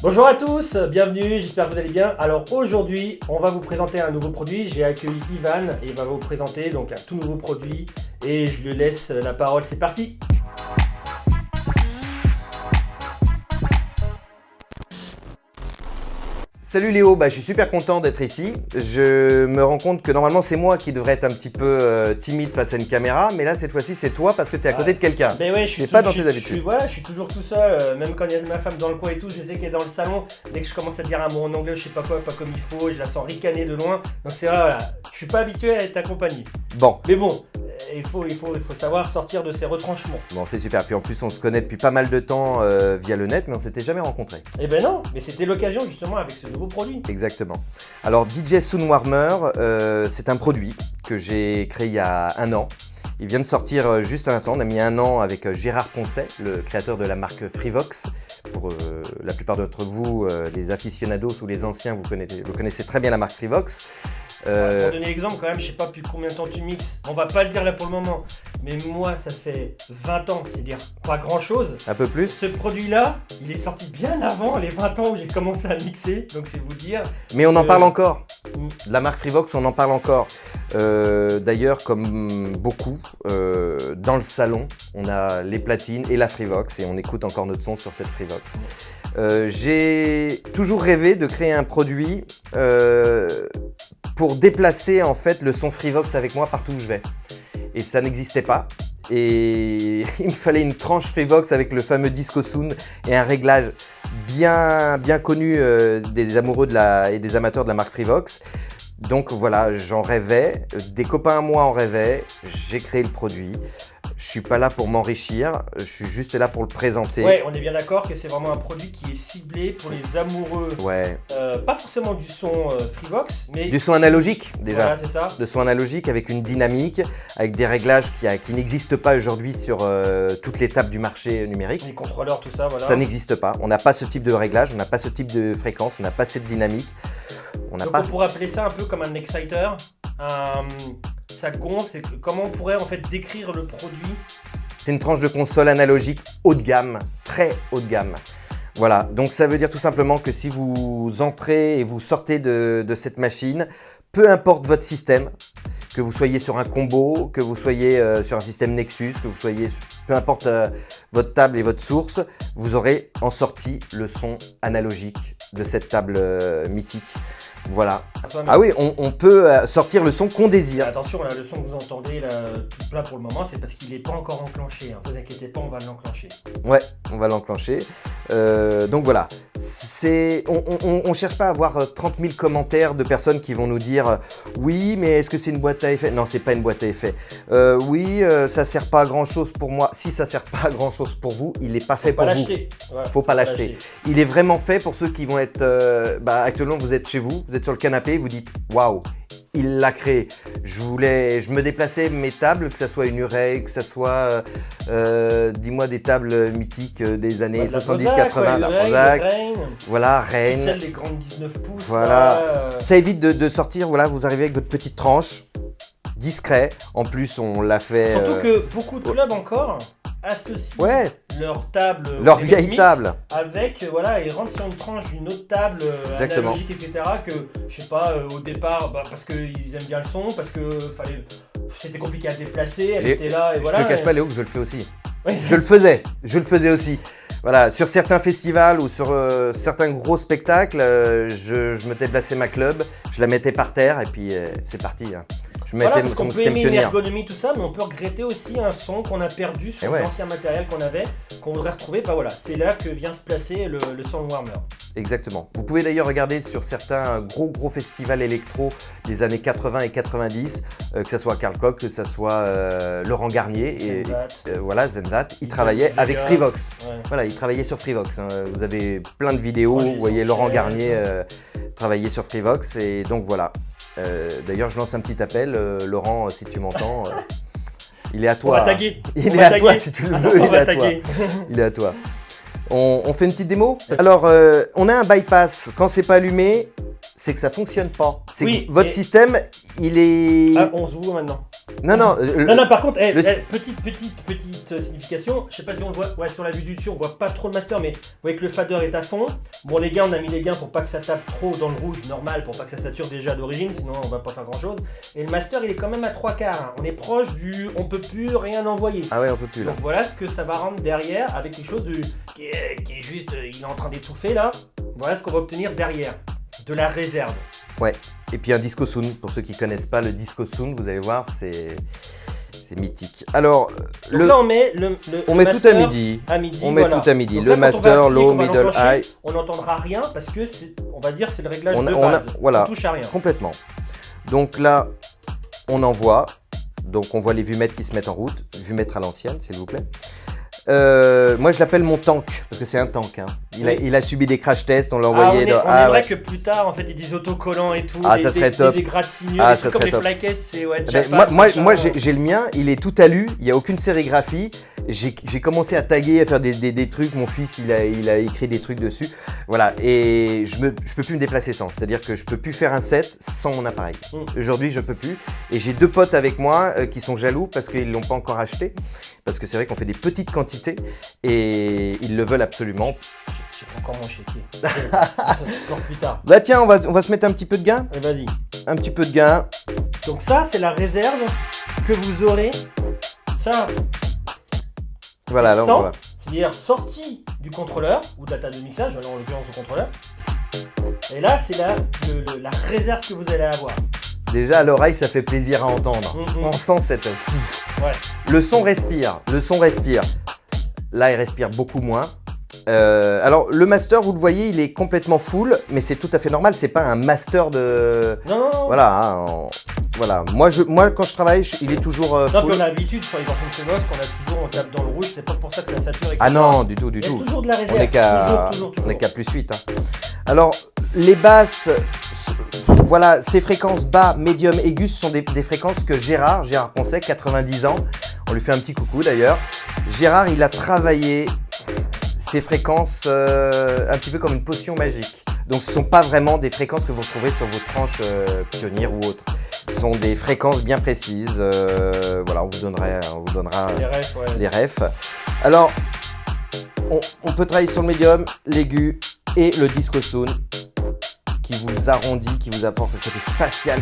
Bonjour à tous, bienvenue, j'espère que vous allez bien. Alors aujourd'hui, on va vous présenter un nouveau produit. J'ai accueilli Ivan et il va vous présenter donc un tout nouveau produit et je lui laisse la parole, c'est parti. Salut Léo, je suis super content d'être ici. Je me rends compte que normalement c'est moi qui devrais être un petit peu timide face à une caméra, mais là cette fois-ci c'est toi parce que tu es à côté de quelqu'un. Mais ouais, je suis pas dans tes habitudes. Je suis toujours tout seul, même quand il y a ma femme dans le coin et tout, je sais qu'elle est dans le salon. Dès que je commence à dire un mot en anglais, je sais pas quoi, pas comme il faut, je la sens ricaner de loin. Donc c'est vrai, voilà, je suis pas habitué à être accompagné. Bon. Mais bon, il faut savoir sortir de ses retranchements. Bon, c'est super. Puis en plus on se connaît depuis pas mal de temps via le net, mais on s'était jamais rencontrés. Eh ben non, mais c'était l'occasion justement avec ce nouveau produit. Exactement. Alors DJ Sound Warmer, c'est un produit que j'ai créé il y a un an. Il vient de sortir juste à l'instant. On a mis un an avec Gérard Poncet, le créateur de la marque Freevox. Pour la plupart d'entre vous, les aficionados ou les anciens, vous connaissez très bien la marque Freevox. Pour donner l'exemple quand même, je sais pas depuis combien de temps tu mixes, on va pas le dire là pour le moment, mais moi ça fait 20 ans, c'est-à-dire pas grand chose. Un peu plus. Ce produit là, il est sorti bien avant les 20 ans où j'ai commencé à mixer, donc c'est vous dire. Mais on en parle encore. La marque Freevox, on en parle encore. D'ailleurs, comme beaucoup, dans le salon, on a les platines et la Freevox et on écoute encore notre son sur cette Freevox. J'ai toujours rêvé de créer un produit pour déplacer en fait le son Freevox avec moi partout où je vais. Et ça n'existait pas. Et il me fallait une tranche Freevox avec le fameux Disco Sound et un réglage bien connu des amoureux et des amateurs de la marque Freevox. Donc voilà, j'en rêvais, des copains à moi en rêvaient, j'ai créé le produit. Je suis pas là pour m'enrichir, je suis juste là pour le présenter. Ouais, on est bien d'accord que c'est vraiment un produit qui est ciblé pour les amoureux. Ouais. Pas forcément du son Freevox, mais du son analogique déjà. Voilà, c'est ça. De son analogique avec une dynamique, avec des réglages qui n'existent pas aujourd'hui sur toutes les tables du marché numérique. Les contrôleurs, tout ça, voilà. Ça n'existe pas. On n'a pas ce type de réglage, on n'a pas ce type de fréquence, on n'a pas cette dynamique. On pourrait appeler ça un peu comme un exciter. Ça gonfle, comment on pourrait en fait décrire le produit? C'est une tranche de console analogique haut de gamme, très haut de gamme. Voilà, donc ça veut dire tout simplement que si vous entrez et vous sortez de cette machine, peu importe votre système, que vous soyez sur un combo, que vous soyez sur un système Nexus, que vous soyez, peu importe votre table et votre source, vous aurez en sortie le son analogique de cette table mythique. Voilà. Ah oui, on peut sortir le son qu'on désire. Attention, là, le son que vous entendez là, tout plat pour le moment, c'est parce qu'il n'est pas encore enclenché. Ne vous inquiétez pas, on va l'enclencher. Ouais, on va l'enclencher. Donc voilà, on ne cherche pas à avoir 30 000 commentaires de personnes qui vont nous dire « Oui, mais est-ce que c'est une boîte à effet ?» Non, c'est pas une boîte à effet. Oui, ça sert pas à grand-chose pour moi. Si ça sert pas à grand-chose pour vous, il n'est pas fait pour vous. Voilà, faut pas l'acheter. Il est vraiment fait pour ceux qui vont être… actuellement, vous êtes chez vous êtes sur le canapé, vous dites « Waouh, il l'a créé ». Je me déplaçais mes tables, que ce soit une Urey, que ce soit, dis-moi, des tables mythiques des années 70-80, la Prozac, voilà, Reign. Celle des grandes 19 pouces. Voilà. Ça évite de sortir, voilà, vous arrivez avec votre petite tranche, discret. En plus, on l'a fait… Surtout que beaucoup de clubs encore associent leur table, leur vieille table, avec et rentrent sur une tranche d'une autre table analogique, etc. Que je sais pas au départ, parce qu'ils aiment bien le son, parce que c'était compliqué à déplacer, elle était là et voilà. Je te cache pas Léo que je le fais aussi. Je le faisais aussi. Voilà, sur certains festivals ou sur certains gros spectacles, je me déplaçais ma club, je la mettais par terre et puis c'est parti. Hein. Parce qu'on peut aimer une ergonomie, tout ça, mais on peut regretter aussi un son qu'on a perdu sur l'ancien matériel qu'on avait, qu'on voudrait retrouver. C'est là que vient se placer le Sound Warmer. Exactement. Vous pouvez d'ailleurs regarder sur certains gros festivals électro des années 80 et 90, que ce soit Karl Koch, que ce soit Laurent Garnier, Zendat, ils travaillaient avec Freevox. Ouais. Voilà, ils travaillaient sur Freevox. Hein. Vous avez plein de vidéos, vous voyez Laurent Garnier travailler sur Freevox, et donc voilà. D'ailleurs, je lance un petit appel, Laurent, si tu m'entends, il est à toi. On va taguer. Il est à toi si tu le veux, il est à toi. Il est à toi. On fait une petite démo. Alors, on a un bypass. Quand c'est pas allumé, c'est que ça fonctionne pas. C'est Oui, que votre système, il est... Ah, on se voit maintenant. Non, Non, par contre, petite signification, je sais pas si on le voit, sur la vue du dessus, on voit pas trop le master, mais vous voyez que le fader est à fond. Bon, les gains, on a mis les gains pour pas que ça tape trop dans le rouge, normal, pour pas que ça sature déjà d'origine, sinon on va pas faire grand chose. Et le master, il est quand même à 3/4. Hein. On est proche du on peut plus rien envoyer. Ah ouais, on peut plus là. Donc voilà ce que ça va rendre derrière avec quelque chose qui est juste, il est en train d'étouffer là. Voilà ce qu'on va obtenir derrière, de la réserve. Ouais, et puis un disco sound, pour ceux qui connaissent pas le disco sound, vous allez voir, c'est mythique. Alors, donc là on met on met tout à midi. On met tout à midi. Donc le là, master, low, middle, high. On n'entendra rien parce que on va dire c'est le réglage de base. Voilà, on touche à rien. Complètement. Donc là, on envoie. Donc on voit les vumètres qui se mettent en route. Vumètre à l'ancienne, s'il vous plaît. Moi je l'appelle mon tank parce que c'est un tank. Hein. Il a subi des crash tests, on l'a envoyé. On aimerait que plus tard en fait ils disent autocollants et tout. Ça serait top. Des égratignures, des trucs comme les flycases, c'est moi j'ai le mien, il est tout alu, il n'y a aucune sérigraphie. J'ai commencé à taguer, à faire des trucs. Mon fils il a écrit des trucs dessus. Voilà, et je peux plus me déplacer sans. C'est-à-dire que je peux plus faire un set sans mon appareil. Aujourd'hui je peux plus. Et j'ai 2 potes avec moi qui sont jaloux parce qu'ils l'ont pas encore acheté. Parce que c'est vrai qu'on fait des petites quantités et ils le veulent absolument. J'ai pas encore mon chéquier. Ça encore plus tard. Bah tiens, on va se mettre un petit peu de gain. Vas-y. Un petit peu de gain. Donc ça, c'est la réserve que vous aurez. Ça. Voilà, là on voit. C'est-à-dire sorti du contrôleur ou de la table de mixage, en l'occurrence au contrôleur. Et là, c'est la réserve que vous allez avoir. Déjà à l'oreille, ça fait plaisir à entendre. On sent cette... Ouais. Le son respire. Là, il respire beaucoup moins. Alors, le master, vous le voyez, il est complètement full, mais c'est tout à fait normal. C'est pas un master de... Non. Voilà. Voilà. Moi, quand je travaille, il est toujours full. Non, puis on a l'habitude sur les anciennes Sonos on tape dans le rouge. C'est pas pour ça que ça sature. Ah non, du tout. Il y a toujours de la réserve. On est qu'à plus 8. Hein. Alors, les basses... Voilà, ces fréquences bas, médium, aigus, ce sont des fréquences que Gérard Poncet, 90 ans, on lui fait un petit coucou d'ailleurs. Gérard, il a travaillé ces fréquences un petit peu comme une potion magique. Donc ce ne sont pas vraiment des fréquences que vous retrouverez sur vos tranches pionnières ou autres. Ce sont des fréquences bien précises. Voilà, on vous donnera les refs. Alors, on peut travailler sur le médium, l'aigu et le disco sound, qui vous arrondit, qui vous apporte le côté spatial,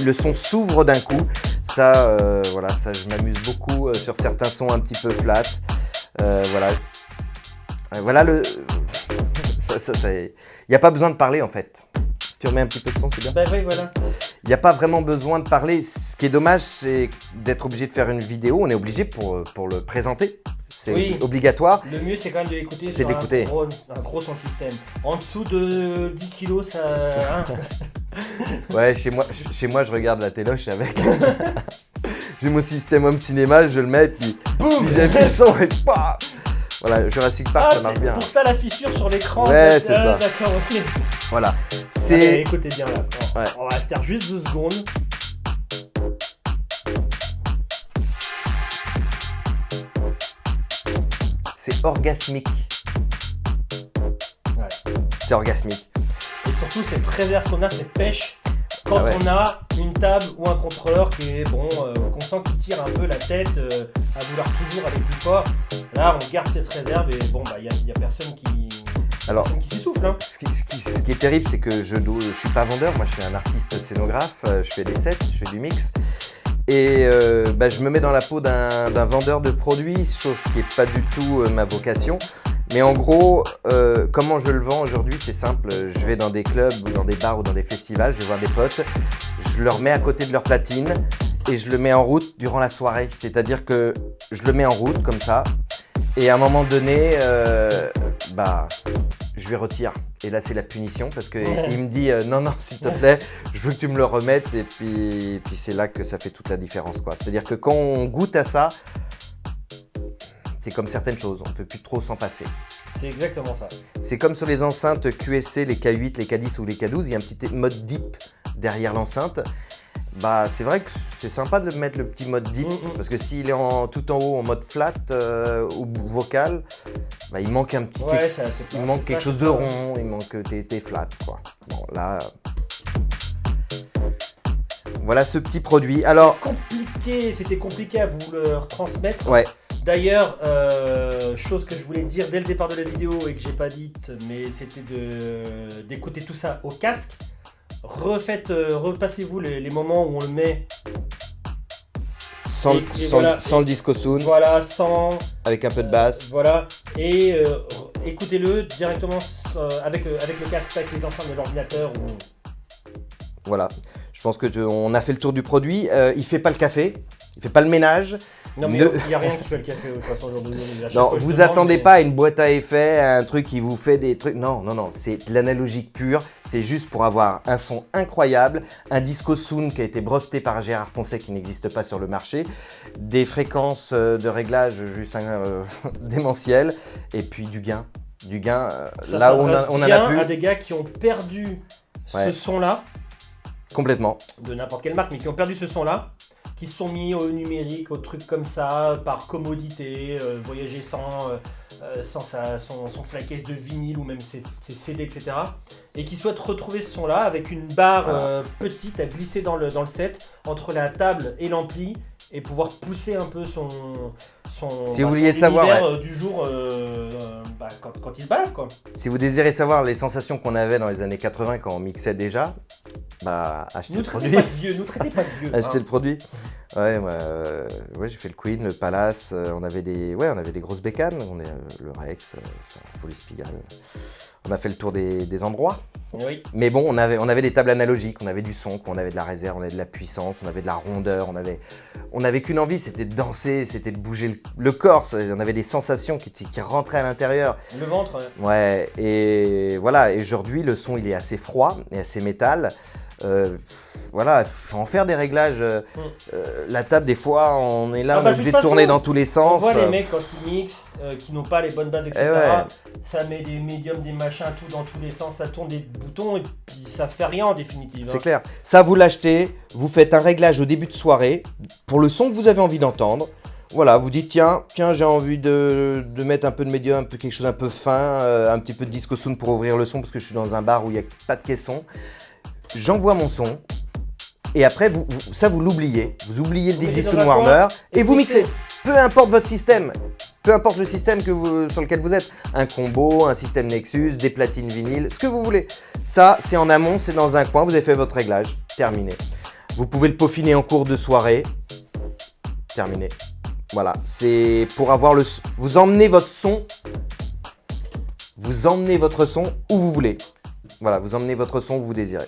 le son s'ouvre d'un coup. Ça, ça je m'amuse beaucoup sur certains sons un petit peu flat. Voilà le... Il n'y a pas besoin de parler en fait. Tu remets un petit peu de son, c'est bien. Bah oui, voilà. Il n'y a pas vraiment besoin de parler. Ce qui est dommage, c'est d'être obligé de faire une vidéo. On est obligé pour le présenter. C'est obligatoire. Le mieux, c'est quand même de l'écouter sur un gros son système. En dessous de 10 kilos, ça... Ouais, chez moi, je regarde la téloche avec... J'ai mon système home cinéma, je le mets, puis j'ai le son et pas. Voilà, Jurassic Park, ça marche bien. Pour ça, la fissure sur l'écran. Ouais, c'est ça. D'accord, ok. Voilà. Allez, écoutez bien là. On va se faire juste 2 secondes. C'est orgasmique. Ouais. C'est orgasmique. Et surtout, cette réserve qu'on a, cette pêche, quand on a une table ou un contrôleur qui est qu'on sent qu'il tire un peu la tête à vouloir toujours aller plus fort. Là, on garde cette réserve et il y a personne qui s'essouffle. Hein. Ce qui est terrible, c'est que je suis pas vendeur. Moi, je suis un artiste scénographe. Je fais des sets, je fais du mix. Et je me mets dans la peau d'un vendeur de produits, chose qui n'est pas du tout ma vocation. Mais en gros, comment je le vends aujourd'hui, c'est simple. Je vais dans des clubs ou dans des bars ou dans des festivals, je vais voir des potes, je leur mets à côté de leur platine et je le mets en route durant la soirée. C'est-à-dire que je le mets en route comme ça et à un moment donné, je lui retire. Et là, c'est la punition parce qu'il me dit non, s'il te plaît, je veux que tu me le remettes. Et puis c'est là que ça fait toute la différence, quoi. C'est-à-dire que quand on goûte à ça, c'est comme certaines choses, on ne peut plus trop s'en passer. C'est exactement ça. C'est comme sur les enceintes QSC, les K8, les K10 ou les K12, il y a un petit mode deep derrière l'enceinte. C'est vrai que c'est sympa de mettre le petit mode deep parce que s'il est tout en haut en mode flat ou vocal, il manque un petit quelque chose de rond, il manque tes flat, quoi. Bon là, voilà ce petit produit. Alors, c'était compliqué à vous le retransmettre. ouais. D'ailleurs, chose que je voulais dire dès le départ de la vidéo et que j'ai pas dite, mais c'était d'écouter tout ça au casque. Repassez-vous les moments où on le met. Sans le disco soon. Voilà, sans. Avec un peu de basse. Voilà. Et écoutez-le directement avec le casque, avec les enceintes de l'ordinateur. Voilà. Je pense qu'on a fait le tour du produit. Il fait pas le café. Il fait pas le ménage. Non mais il n'y a rien qui fait le café de toute façon aujourd'hui. Non, vous attendez pas à une boîte à effets, à un truc qui vous fait des trucs. Non, c'est de l'analogique pur. C'est juste pour avoir un son incroyable, un disco soon qui a été breveté par Gérard Poncet qui n'existe pas sur le marché, des fréquences de réglage juste démentielles et puis du gain. Là où on en a plus. À des gars qui ont perdu ce son-là. Complètement. De n'importe quelle marque, mais qui ont perdu ce son-là. Qui se sont mis au numérique, aux trucs comme ça, par commodité, voyager sans son flaquette de vinyle ou même ses CD, etc. Et qui souhaitent retrouver ce son-là avec une barre petite à glisser dans le set entre la table et l'ampli et pouvoir pousser un peu son si vous vouliez savoir du jour quand il se balade, quoi. Si vous désirez savoir les sensations qu'on avait dans les années 80 quand on mixait déjà, achetez le produit. Nous traitez pas de vieux. Achetez le produit. Ouais, j'ai fait le Queen, le Palace, on avait des grosses bécanes, le Rex, Folie Spigal. On a fait le tour des endroits. Oui. Mais bon, on avait des tables analogiques, on avait du son, on avait de la réserve, on avait de la puissance, on avait de la rondeur, on avait qu'une envie, c'était de danser, c'était de bouger le corps, on avait des sensations qui rentraient à l'intérieur. Le ventre. Ouais, et voilà, et aujourd'hui le son il est assez froid et assez métal. Voilà, il faut en faire des réglages. La table, des fois, on est là, on est obligé de tourner dans tous les sens. On voit les mecs quand ils mixent, qui n'ont pas les bonnes bases, etc. Ça met des médiums, des machins, tout dans tous les sens, ça tourne des boutons et puis ça fait rien en définitive. C'est clair. Ça, vous l'achetez, vous faites un réglage au début de soirée pour le son que vous avez envie d'entendre. Voilà, vous dites tiens, j'ai envie de mettre un peu de médium, quelque chose un peu fin, un petit peu de disco soon pour ouvrir le son parce que je suis dans un bar où il n'y a pas de caisson. J'envoie mon son et après vous l'oubliez. Vous oubliez le DJ Soon Warmer et vous mixez. Peu importe votre système, peu importe le système sur lequel vous êtes. Un combo, un système Nexus, des platines vinyles, ce que vous voulez. Ça, c'est en amont, c'est dans un coin, vous avez fait votre réglage, terminé. Vous pouvez le peaufiner en cours de soirée, terminé. Voilà, c'est pour avoir vous emmenez votre son où vous voulez. Voilà, vous emmenez votre son où vous désirez.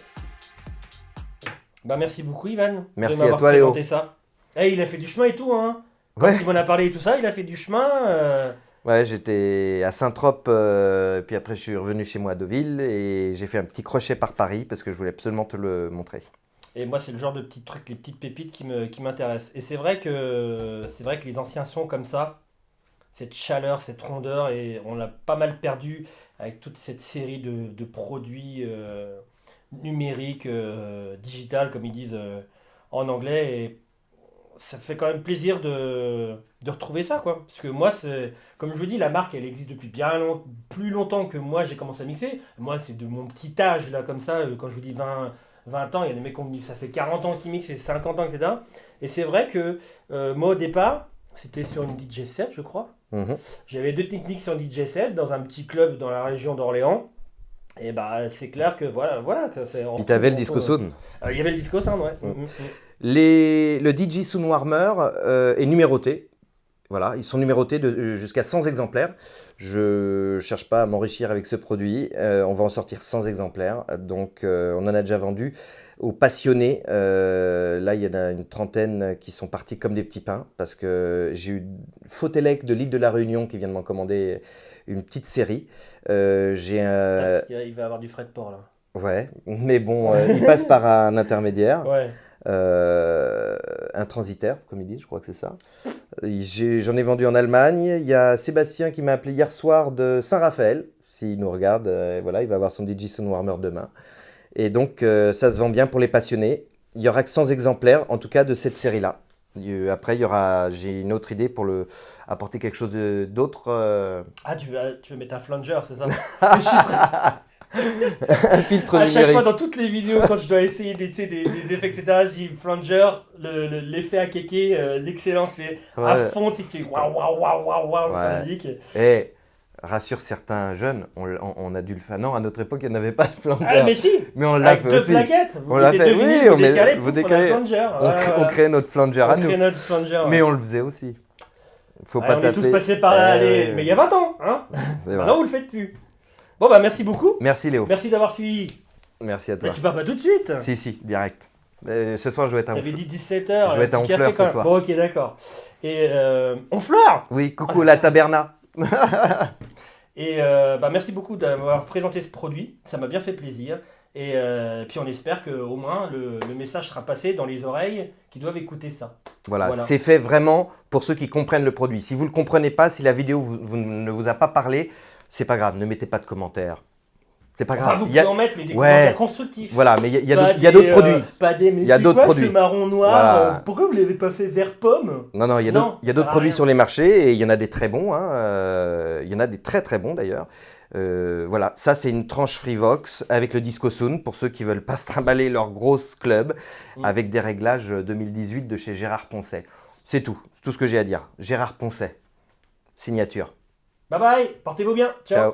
Merci beaucoup Ivan. Merci à toi Léo. Ça. Il a fait du chemin et tout, hein. Ouais. Quand il m'en a parlé et tout ça, il a fait du chemin. Ouais, j'étais à Saint-Trope, puis après je suis revenu chez moi à Deauville et j'ai fait un petit crochet par Paris parce que je voulais absolument te le montrer. Et moi, c'est le genre de petits trucs, les petites pépites qui m'intéressent. Et c'est vrai que les anciens sons comme ça, cette chaleur, cette rondeur, et on l'a pas mal perdu avec toute cette série de produits numériques, digital, comme ils disent en anglais. Et ça fait quand même plaisir de retrouver ça, quoi. Parce que moi, comme je vous dis, la marque, elle existe depuis plus longtemps que moi, j'ai commencé à mixer. Moi, c'est de mon petit âge, là, comme ça, quand je vous dis 20 ans, il y a des mecs qui ont dit ça fait 40 ans qu'ils mixent et 50 ans, etc. Et c'est vrai que moi, au départ, c'était sur une DJ set, je crois. J'avais 2 techniques sur une DJ set dans un petit club dans la région d'Orléans. Et c'est clair que voilà. Et t'avais le disco soon. Il y avait le disco soon, ouais. Le DJ Soon Warmer est numéroté. Voilà, ils sont numérotés jusqu'à 100 exemplaires. Je ne cherche pas à m'enrichir avec ce produit. On va en sortir 100 exemplaires. Donc, on en a déjà vendu aux passionnés. Là, il y en a une trentaine qui sont partis comme des petits pains parce que j'ai eu Fautelec de l'île de la Réunion qui vient de m'en commander une petite série. Il va avoir du frais de port, là. Ouais, mais bon, il passe par un intermédiaire. Ouais. Un transitaire, comme ils disent, je crois que c'est ça. J'en ai vendu en Allemagne. Il y a Sébastien qui m'a appelé hier soir de Saint-Raphaël. S'il nous regarde, voilà, il va avoir son DJ Soon Warmer demain. Et donc, ça se vend bien pour les passionnés. Il y aura que 100 exemplaires, en tout cas, de cette série-là. Après, j'ai une autre idée pour apporter quelque chose d'autre. Tu veux mettre un flanger, c'est ça? Un filtre À chaque fois, numérique. dans toutes les vidéos, quand je dois essayer des, tu sais, des effets, etc., je dis flanger, l'effet à kéké, l'excellence, c'est à Ouais. fond, tu sais, qui fait waouh, waouh, waouh, waouh, waouh sur la Ouais. musique. Et rassure certains jeunes, on a dû le faire. Non, à notre époque, il n'y en avait pas de Ah, flanger. mais si! Mais on l'a Avec fait deux aussi. plaquettes, vous On l'a mettez fait, deux vinyles, oui, vous décalez, vous pouf, on a décalez. un flanger. On, Ouais, on crée notre flanger à on crée nous. notre flanger. Mais Ouais. on le faisait aussi. Faut Ouais, pas on taper. est tous passés par là, Eh, mais il y a 20 ans, hein? c'est vrai. Maintenant, vous le faites plus. Bon, bah, merci beaucoup. Merci Léo. Merci d'avoir suivi. Merci à Mais toi. tu pars pas tout de suite. Si, direct. Ce soir, je vais être à T'avais Honfleur. dit 17h. Je vais être à Honfleur ce soir. Bon, ok, d'accord. Et Honfleur. Oui, coucou la taberna. Et bah, merci beaucoup d'avoir présenté ce produit. Ça m'a bien fait plaisir. Et puis on espère qu'au moins le message sera passé dans les oreilles qui doivent écouter ça. Voilà, Voilà. c'est fait vraiment pour ceux qui comprennent le produit. Si vous ne le comprenez pas, si la vidéo ne vous a pas parlé, c'est pas grave, ne mettez pas de commentaires. C'est pas Enfin, grave. vous Il pouvez y a- en mettre, mais des Ouais. commentaires constructifs. Voilà, mais il y a Pas d'autres des, produits. Pas des, mais Il y a c'est d'autres quoi produits. ce marron noir Voilà. Pourquoi vous l'avez pas fait vert pomme? Non, il y a Non, d'autres- il y a ça d'autres sert à produits rien. sur les marchés et il y en a des très bons. Hein, il y en a des très très bons d'ailleurs. Voilà, ça c'est une tranche Freevox avec le Disco Sound pour ceux qui veulent pas se trimballer leur grosse club avec des réglages 2018 de chez Gérard Poncet. C'est tout ce que j'ai à dire. Gérard Poncet, signature. Bye bye, portez-vous bien. Ciao. Ciao.